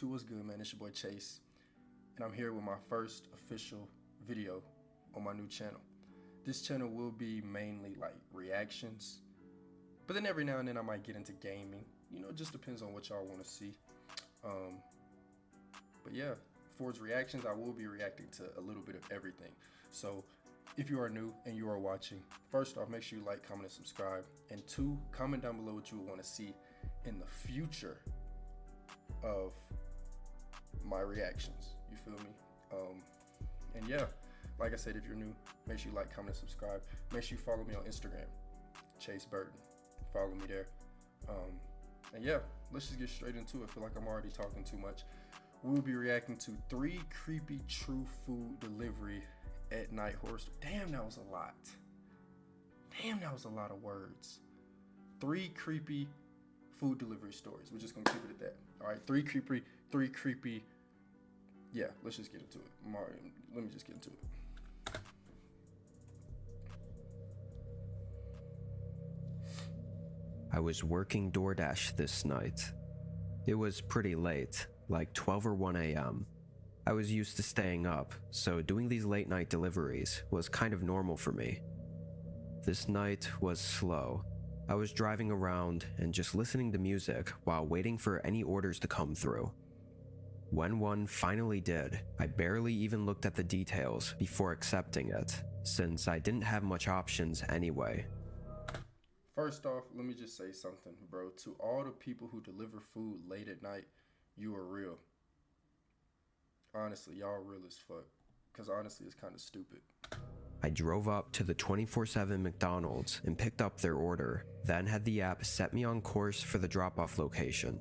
YouTube, what's good, man? It's your boy Chase, and I'm here with my first official video on my new channel. This channel will be mainly like reactions, but then every now and then I might get into gaming. You know, it just depends on what y'all want to see. But yeah, for its reactions, I will be reacting to a little bit of everything. So if you are new and you are watching, first off, make sure you like, comment, and subscribe. And two, comment down below what you would want to see in the future of my reactions. You feel me? And yeah, like I said, if you're new, make sure you like, comment, and subscribe. Make sure you follow me on Instagram, Chase Burton. Follow me there. And yeah, let's just get straight into it. I feel like I'm already talking too much. We'll be reacting to 3 creepy true food delivery at night horror stories. Damn, that was a lot. Damn, that was a lot of words. 3 creepy food delivery stories. We're just gonna keep it at that. All right, 3 creepy. Yeah, let's just get into it. Let me just get into it. I was working DoorDash this night. It was pretty late, like 12 or 1 a.m. I was used to staying up, so doing these late night deliveries was kind of normal for me. This night was slow. I was driving around and just listening to music while waiting for any orders to come through. When one finally did, I barely even looked at the details before accepting it, since I didn't have much options anyway. First off, let me just say something, bro. To all the people who deliver food late at night, you are real. Honestly, y'all real as fuck. Because honestly, it's kind of stupid. I drove up to the 24/7 McDonald's and picked up their order, then had the app set me on course for the drop-off location.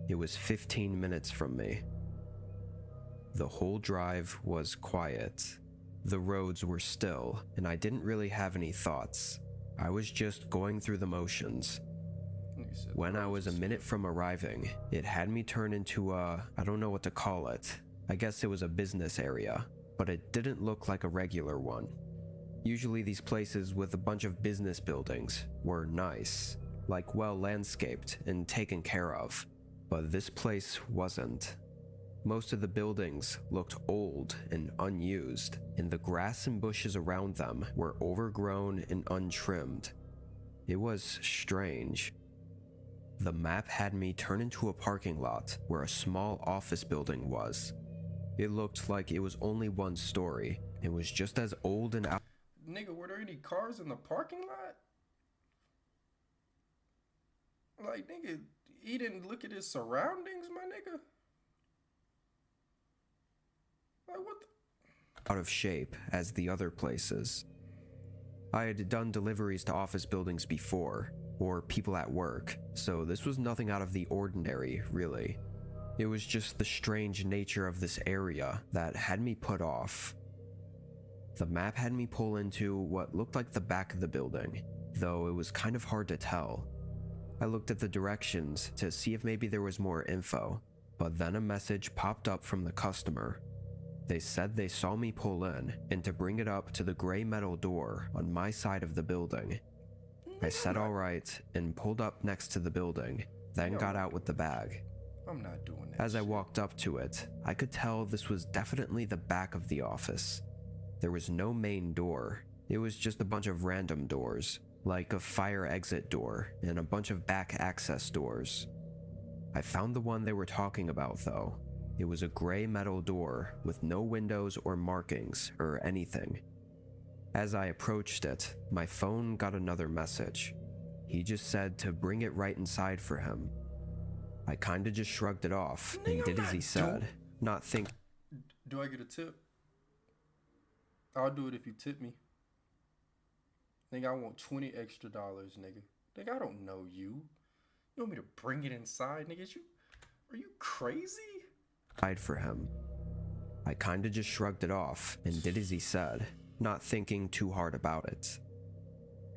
It was 15 minutes from me. The whole drive was quiet. The roads were still, and I didn't really have any thoughts. I was just going through the motions. When I was a minute from arriving, it had me turn into I don't know what to call it. I guess it was a business area, but it didn't look like a regular one. Usually these places with a bunch of business buildings were nice, like well landscaped and taken care of, but this place wasn't. Most of the buildings looked old and unused, and the grass and bushes around them were overgrown and untrimmed. It was strange. The map had me turn into a parking lot where a small office building was. It looked like it was only 1 story and was just as old and out. Nigga, were there any cars in the parking lot? Like, nigga, he didn't look at his surroundings, my nigga? Like, what the? Out of shape as the other places. I had done deliveries to office buildings before, or people at work, so this was nothing out of the ordinary, really. It was just the strange nature of this area that had me put off. The map had me pull into what looked like the back of the building, though it was kind of hard to tell. I looked at the directions to see if maybe there was more info, but then a message popped up from the customer. They said they saw me pull in and to bring it up to the gray metal door on my side of the building. I said alright and pulled up next to the building, then got out with the bag. I'm not doing that. As I walked up to it, I could tell this was definitely the back of the office. There was no main door. It was just a bunch of random doors, like a fire exit door and a bunch of back access doors. I found the one they were talking about though. It was a gray metal door with no windows or markings or anything. As I approached it, my phone got another message. He just said to bring it right inside for him. I kinda just shrugged it off and did as he said, not think. Do I get a tip? I'll do it if you tip me. Nigga, I want $20 extra, nigga. Nigga, I don't know you. You want me to bring it inside, nigga? Are you crazy? For him. I kinda just shrugged it off and did as he said, not thinking too hard about it.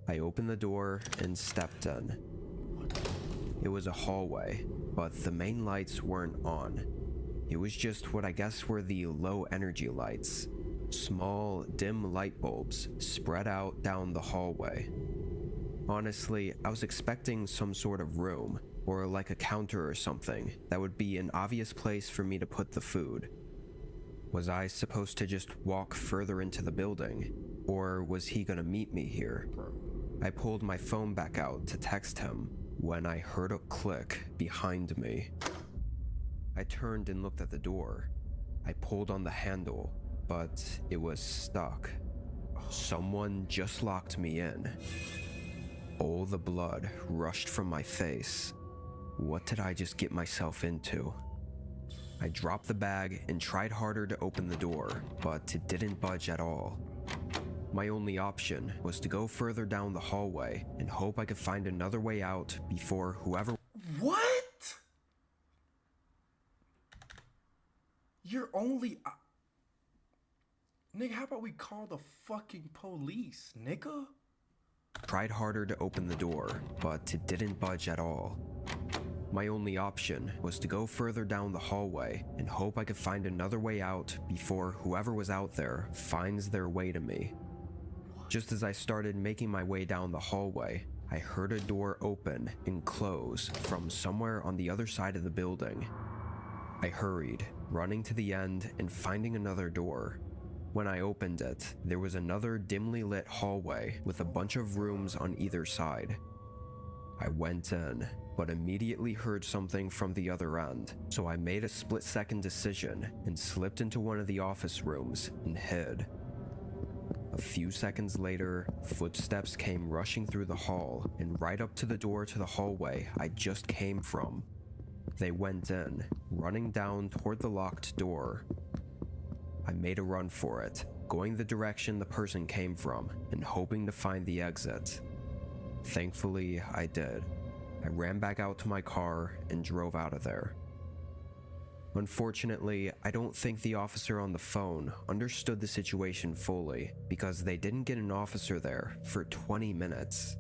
I opened the door and stepped in. It was a hallway, but the main lights weren't on. It was just what I guess were the low energy lights. Small, dim light bulbs spread out down the hallway. Honestly, I was expecting some sort of room, or like a counter or something that would be an obvious place for me to put the food. Was I supposed to just walk further into the building, or was he gonna meet me here? I pulled my phone back out to text him when I heard a click behind me. I turned and looked at the door. I pulled on the handle, but it was stuck. Someone just locked me in. All the blood rushed from my face. What did I just get myself into? I dropped the bag and tried harder to open the door, but it didn't budge at all. My only option was to go further down the hallway and hope I could find another way out before whoever— What? You're only... Nigga, how about we call the fucking police, nigga? tried harder to open the door, but it didn't budge at all. My only option was to go further down the hallway and hope I could find another way out before whoever was out there finds their way to me. Just as I started making my way down the hallway, I heard a door open and close from somewhere on the other side of the building. I hurried, running to the end and finding another door. When I opened it, there was another dimly lit hallway with a bunch of rooms on either side. I went in, but immediately heard something from the other end, so I made a split-second decision and slipped into one of the office rooms and hid. A few seconds later, footsteps came rushing through the hall and right up to the door to the hallway I just came from. They went in, running down toward the locked door. I made a run for it, going the direction the person came from and hoping to find the exit. Thankfully, I did. I ran back out to my car and drove out of there. Unfortunately, I don't think the officer on the phone understood the situation fully because they didn't get an officer there for 20 minutes.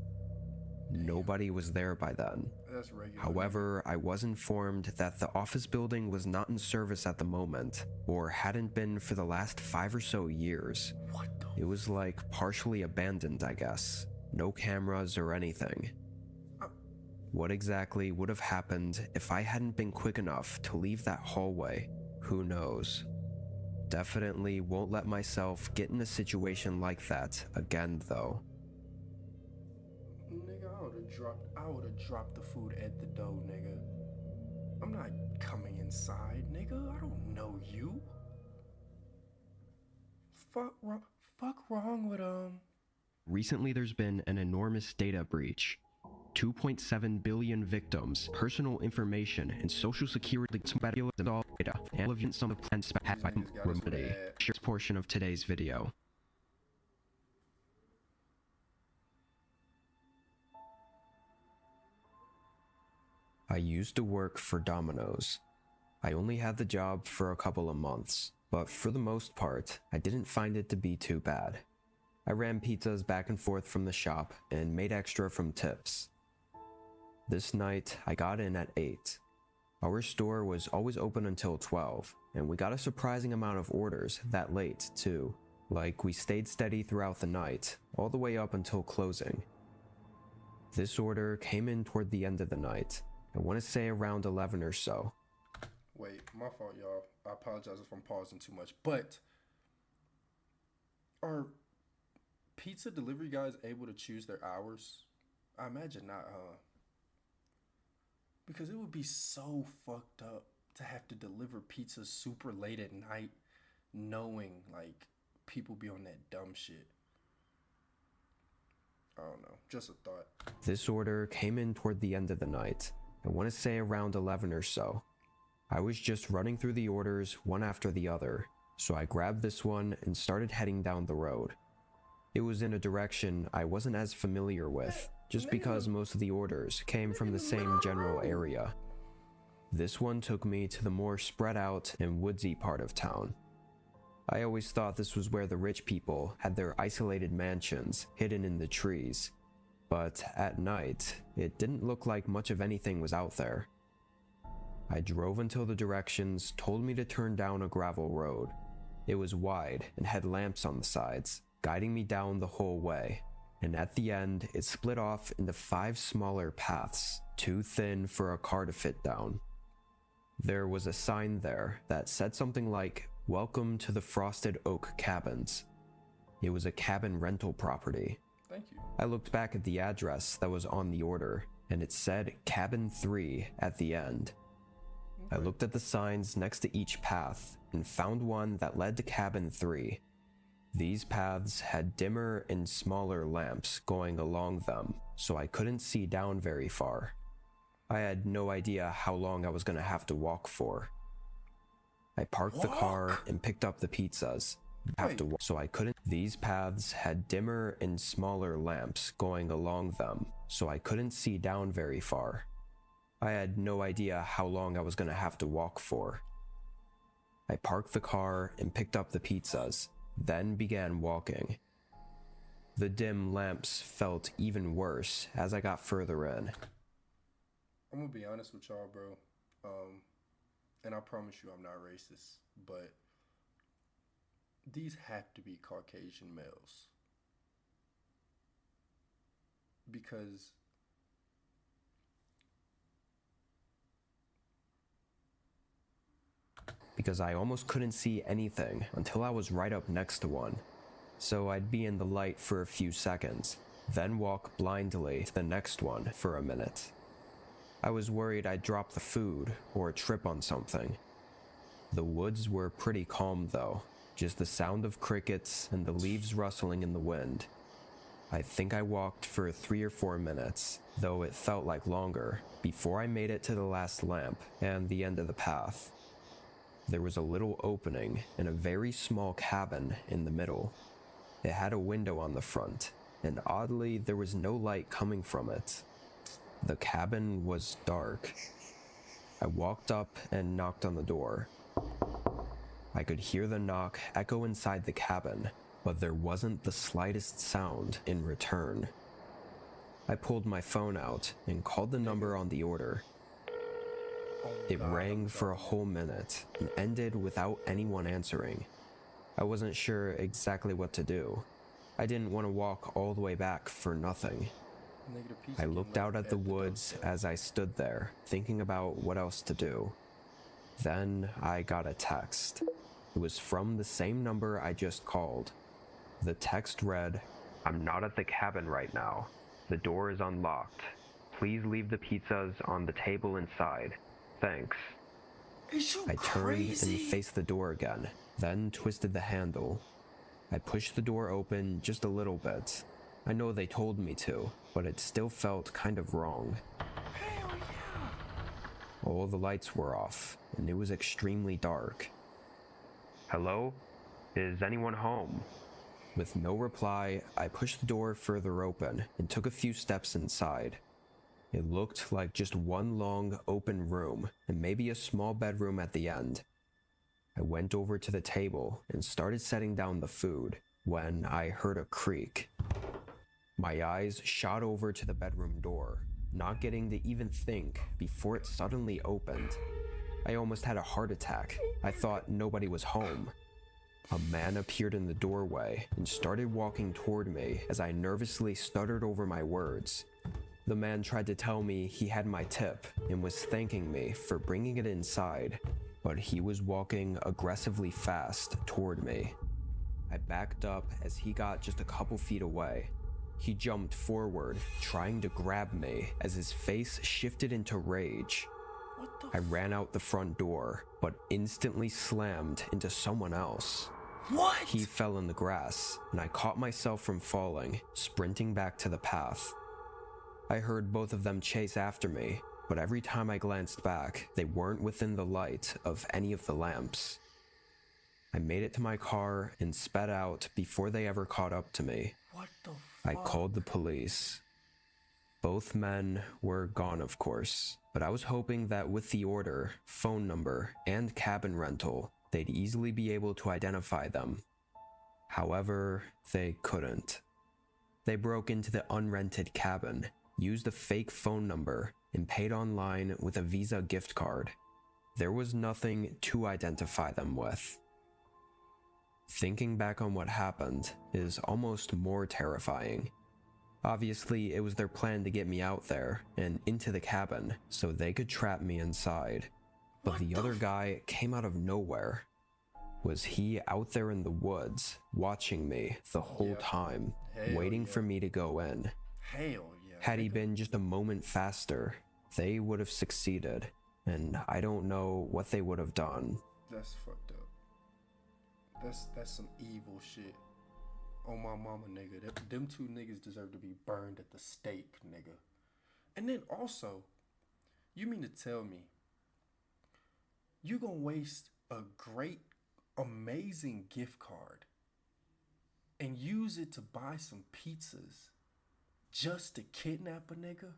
Nobody was there by then. That's regular. However, I was informed that the office building was not in service at the moment, or hadn't been for the last 5 or so years. What the... It was like partially abandoned, I guess. No cameras or anything. What exactly would have happened if I hadn't been quick enough to leave that hallway? Who knows? Definitely won't let myself get in a situation like that again, though. Nigga, I would have dropped the food at the door, nigga. I'm not coming inside, nigga. I don't know you. Fuck wrong with Recently, there's been an enormous data breach. 2.7 billion victims, personal information, and social security and all data, and evidence some of the plans by remedy. Share this portion of today's video. I used to work for Domino's. I only had the job for a couple of months, but for the most part, I didn't find it to be too bad. I ran pizzas back and forth from the shop and made extra from tips. This night, I got in at 8. Our store was always open until 12, and we got a surprising amount of orders that late, too. Like, we stayed steady throughout the night, all the way up until closing. This order came in toward the end of the night. I want to say around 11 or so. Wait, my fault, y'all. I apologize if I'm pausing too much, but are pizza delivery guys able to choose their hours? I imagine not, huh? Because it would be so fucked up to have to deliver pizza super late at night, knowing, like, people be on that dumb shit. I don't know, just a thought. This order came in toward the end of the night. I want to say around 11 or so. I was just running through the orders one after the other, so I grabbed this one and started heading down the road. It was in a direction I wasn't as familiar with, just because most of the orders came from the same general area. This one took me to the more spread out and woodsy part of town. I always thought this was where the rich people had their isolated mansions hidden in the trees, but at night, it didn't look like much of anything was out there. I drove until the directions told me to turn down a gravel road. It was wide and had lamps on the sides, guiding me down the whole way. and at the end, it split off into 5 smaller paths, too thin for a car to fit down. There was a sign there that said something like, "Welcome to the Frosted Oak Cabins." It was a cabin rental property. Thank you. I looked back at the address that was on the order, and it said Cabin 3 at the end. I looked at the signs next to each path and found one that led to Cabin 3. These paths had dimmer and smaller lamps going along them, so I couldn't see down very far. I had no idea how long I was going to have to walk for. I parked the car and picked up the pizzas. So I couldn't. These paths had dimmer and smaller lamps going along them, so I couldn't see down very far. I had no idea how long I was going to have to walk for. I parked the car and picked up the pizzas, then began walking. The dim lamps felt even worse as I got further in. I'm gonna be honest with y'all, bro. And I promise you I'm not racist, but these have to be Caucasian males. Because I almost couldn't see anything until I was right up next to one. So I'd be in the light for a few seconds, then walk blindly to the next one for a minute. I was worried I'd drop the food or trip on something. The woods were pretty calm though, just the sound of crickets and the leaves rustling in the wind. I think I walked for 3 or 4 minutes, though it felt like longer, before I made it to the last lamp and the end of the path. There was a little opening in a very small cabin in the middle. It had a window on the front, and oddly there was no light coming from it. The cabin was dark. I walked up and knocked on the door. I could hear the knock echo inside the cabin, but there wasn't the slightest sound in return. I pulled my phone out and called the number on the order. It rang for a whole minute and ended without anyone answering. I wasn't sure exactly what to do. I didn't want to walk all the way back for nothing. I looked out at the woods as I stood there, thinking about what else to do. Then I got a text. It was from the same number I just called. The text read, "I'm not at the cabin right now. The door is unlocked. Please leave the pizzas on the table inside. Thanks." I turned and faced the door again, then twisted the handle. I pushed the door open just a little bit. I know they told me to, but it still felt kind of wrong. Hell yeah. All the lights were off, and it was extremely dark. "Hello? Is anyone home?" With no reply, I pushed the door further open and took a few steps inside. It looked like just one long, open room, and maybe a small bedroom at the end. I went over to the table and started setting down the food when I heard a creak. My eyes shot over to the bedroom door, not getting to even think before it suddenly opened. I almost had a heart attack. I thought nobody was home. A man appeared in the doorway and started walking toward me as I nervously stuttered over my words. The man tried to tell me he had my tip and was thanking me for bringing it inside, but he was walking aggressively fast toward me. I backed up as he got just a couple feet away. He jumped forward, trying to grab me as his face shifted into rage. I ran out the front door, but instantly slammed into someone else. What? He fell in the grass, and I caught myself from falling, sprinting back to the path. I heard both of them chase after me, but every time I glanced back, they weren't within the light of any of the lamps. I made it to my car and sped out before they ever caught up to me. What the I called the police. Both men were gone, of course, but I was hoping that with the order, phone number, and cabin rental, they'd easily be able to identify them. However, they couldn't. They broke into the unrented cabin, used a fake phone number, and paid online with a Visa gift card. There was nothing to identify them with. Thinking back on what happened is almost more terrifying. Obviously, it was their plan to get me out there and into the cabin so they could trap me inside. But the other guy came out of nowhere. Was he out there in the woods, watching me the whole time, waiting for me to go in? Hell yeah. Had he been just a moment faster, they would have succeeded, and I don't know what they would have done. That's fucked up. That's some evil shit. Oh my mama, nigga. Them two niggas deserve to be burned at the stake, nigga. And then also, you mean to tell me you gonna waste a great, amazing gift card and use it to buy some pizzas just to kidnap a nigga?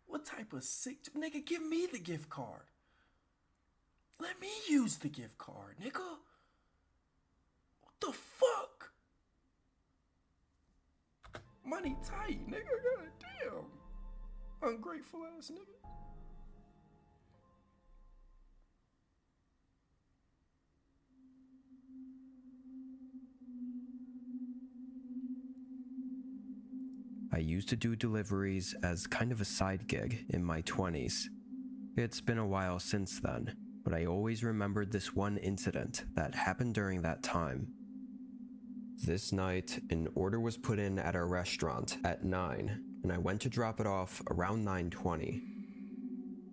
What type of sick nigga? Give me the gift card. Let me use the gift card, nigga. What the fuck? Money tight, nigga. Goddamn. Ungrateful ass nigga. I used to do deliveries as kind of a side gig in my 20s. It's been a while since then, but I always remembered this one incident that happened during that time. This night, an order was put in at our restaurant at 9, and I went to drop it off around 9:20.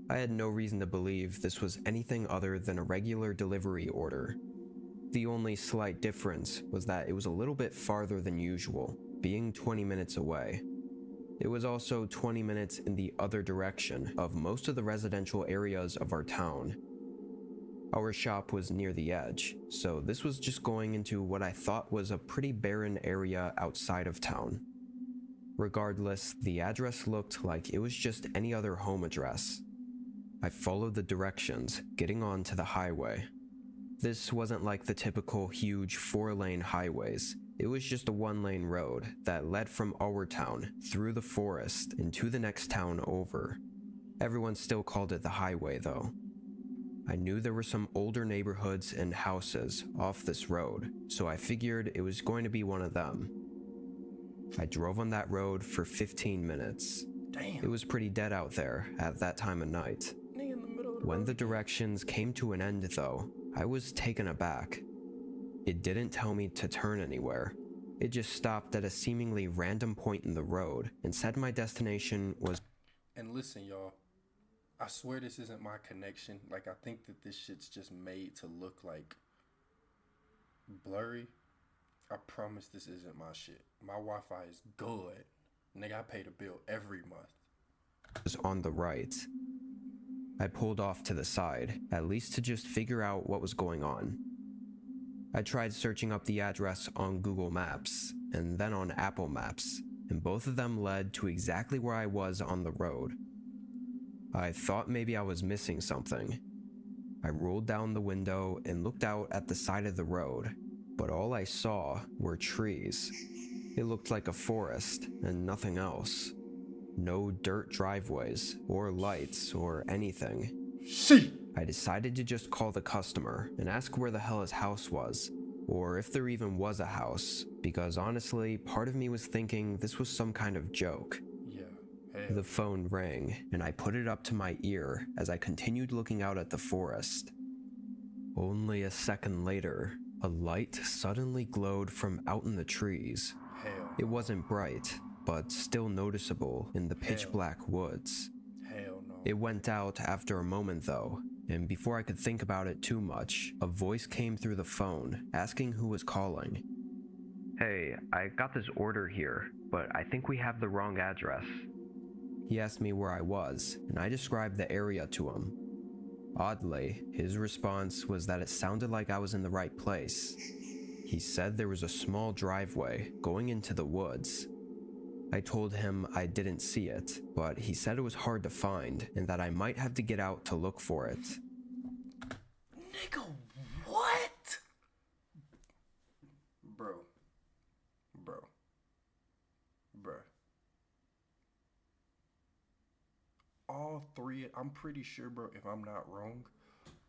I had no reason to believe this was anything other than a regular delivery order. The only slight difference was that it was a little bit farther than usual, being 20 minutes away. It was also 20 minutes in the other direction of most of the residential areas of our town. Our shop was near the edge, so this was just going into what I thought was a pretty barren area outside of town. Regardless, the address looked like it was just any other home address. I followed the directions, getting onto the highway. This wasn't like the typical huge 4-lane highways. It was just a 1-lane road that led from our town through the forest into the next town over. Everyone still called it the highway though. I knew there were some older neighborhoods and houses off this road, so I figured it was going to be one of them. I drove on that road for 15 minutes. Damn. It was pretty dead out there at that time of night. Nigga in the middle of the When road. the directions came to an end though, I was taken aback. It didn't tell me to turn anywhere. It just stopped at a seemingly random point in the road and said my destination was... And listen, y'all. I swear this isn't my connection. Like, I think that this shit's just made to look like blurry. I promise this isn't my shit. My Wi-Fi is good. Nigga, I pay the bill every month. was on the right. I pulled off to the side, at least to just figure out what was going on. I tried searching up the address on Google Maps and then on Apple Maps, and both of them led to exactly where I was on the road. I thought maybe I was missing something. I rolled down the window and looked out at the side of the road, but all I saw were trees. It looked like a forest and nothing else. No dirt driveways or lights or anything. See. I decided to just call the customer and ask where the hell his house was, or if there even was a house, because honestly, part of me was thinking this was some kind of joke. Yeah. Hell. The phone rang, and I put it up to my ear as I continued looking out at the forest. Only a second later, a light suddenly glowed from out in the trees. Hell. It wasn't bright, but still noticeable in the pitch black woods. Hell no. It went out after a moment though, and before I could think about it too much, a voice came through the phone asking who was calling. "Hey, I got this order here, but I think we have the wrong address." He asked me where I was, and I described the area to him. Oddly, his response was that it sounded like I was in the right place. He said there was a small driveway going into the woods. I told him I didn't see it, but he said it was hard to find and that I might have to get out to look for it. Nigga, what? Bro. All three, I'm pretty sure, bro, if I'm not wrong,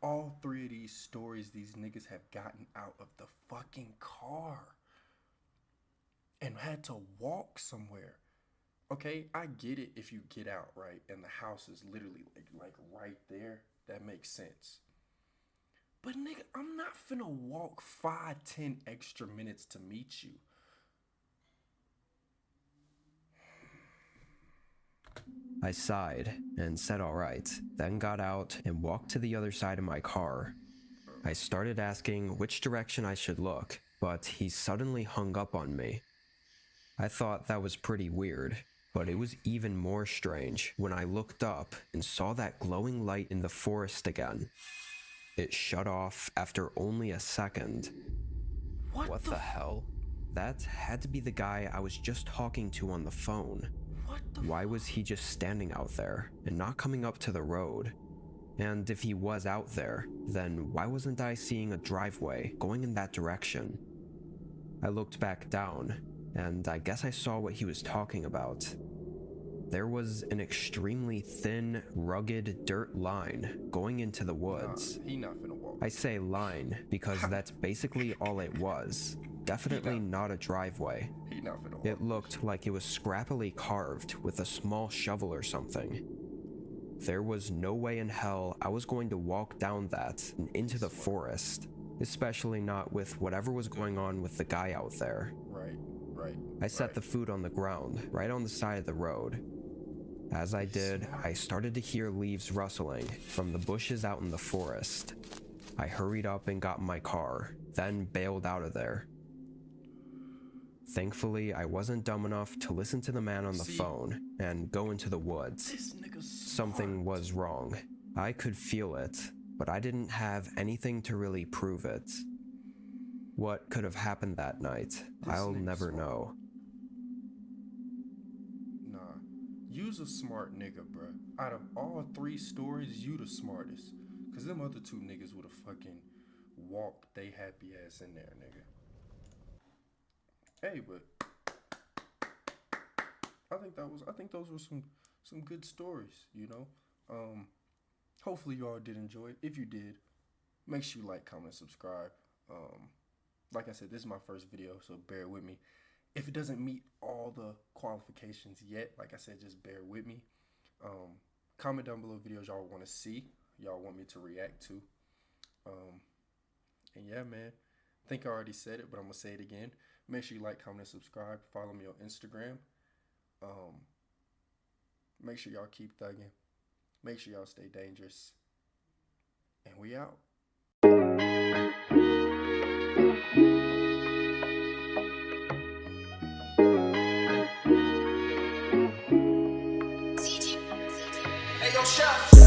all three of these stories, these niggas have gotten out of the fucking car and had to walk somewhere. Okay, I get it if you get out, right? And the house is literally like right there. That makes sense. But nigga, I'm not finna walk 5, 10 extra minutes to meet you. I sighed and said alright, then got out and walked to the other side of my car. I started asking which direction I should look, but he suddenly hung up on me. I thought that was pretty weird, but it was even more strange when I looked up and saw that glowing light in the forest again. It shut off after only a second. What the hell? That had to be the guy I was just talking to on the phone. Why was he just standing out there and not coming up to the road? And if he was out there, then why wasn't I seeing a driveway going in that direction? I looked back down, and I guess I saw what he was talking about. There was an extremely thin, rugged dirt line going into the woods. He not finna walk. I say line because that's basically all it was. Definitely not a driveway. He not finna walk. It looked like it was scrappily carved with a small shovel or something. There was no way in hell I was going to walk down that and into the forest, especially not with whatever was going on with the guy out there. Right. I set the food on the ground, right on the side of the road. As I did, I started to hear leaves rustling from the bushes out in the forest. I hurried up and got in my car, then bailed out of there. Thankfully, I wasn't dumb enough to listen to the man on the phone and go into the woods. This nigga's Something was wrong. I could feel it, but I didn't have anything to really prove it. What could have happened that night, I'll never know. Nah, you's a smart nigga, bruh. Out of all 3 stories, you the smartest. Cause them other 2 niggas would've fucking walked they happy ass in there, nigga. Hey, but I think those were some good stories, you know. Hopefully you all did enjoy it. If you did, make sure you like, comment, subscribe. Like I said, this is my first video, so bear with me. If it doesn't meet all the qualifications yet, like I said, just bear with me. Comment down below videos y'all want to see, y'all want me to react to. And yeah, man, I think I already said it, but I'm gonna say it again. Make sure you like, comment, and subscribe. Follow me on Instagram. Make sure y'all keep thugging. Make sure y'all stay dangerous. And we out. Hey, yo, chef.